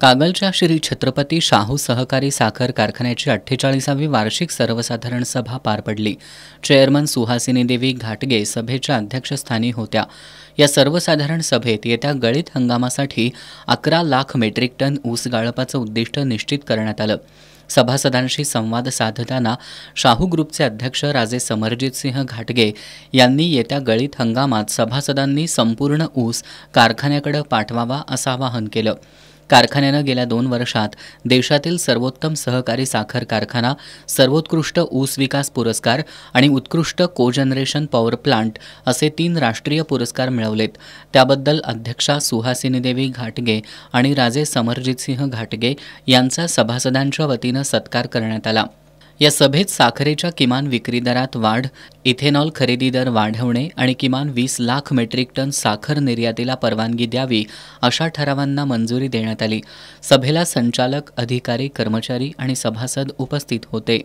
कागलच्या श्री छत्रपती शाहू सहकारी साखर कारखान्याची 48वी वार्षिक सर्वसाधारण सभा पार पडली। चेअरमन सुहासिनी देवी घाटगे सभेच्या अध्यक्षस्थानी होत्या। या सर्वसाधारण सभेत येत्या गळीत हंगामासाठी 11 लाख मेट्रिक टन ऊस गाळपाचं उद्दिष्ट निश्चित करण्यात आलं। सभासदांशी संवाद साधताना शाहू ग्रुपचे अध्यक्ष राजे समरजितसिंह घाटगे यांनी येत्या गळीत हंगामात सभासदांनी संपूर्ण ऊस कारखान्याकडे पाठवावा असं आवाहन केलं। कारखान्यानं गेल्या 2 वर्षात देशातील सर्वोत्तम सहकारी साखर कारखाना, सर्वोत्कृष्ट ऊस विकास पुरस्कार आणि उत्कृष्ट कोजनरेशन पॉवर प्लांट असे 3 राष्ट्रीय पुरस्कार मिळवलेत। त्याबद्दल अध्यक्षा सुहासिनी देवी घाटगे आणि राजे समरजितसिंह घाटगे यांचा सभासदांच्या वतीनं सत्कार करण्यात आला। या सभेत साखरेच्या किमान विक्री दरात वाढ, इथेनॉल खरेदी दर वाढवणे आणि किमान 20 लाख मेट्रिक टन साखर निर्यातीला परवानगी द्यावी अशा ठरावांना मंजुरी देण्यात आली। सभेला संचालक, अधिकारी, कर्मचारी आणि सभासद उपस्थित होते।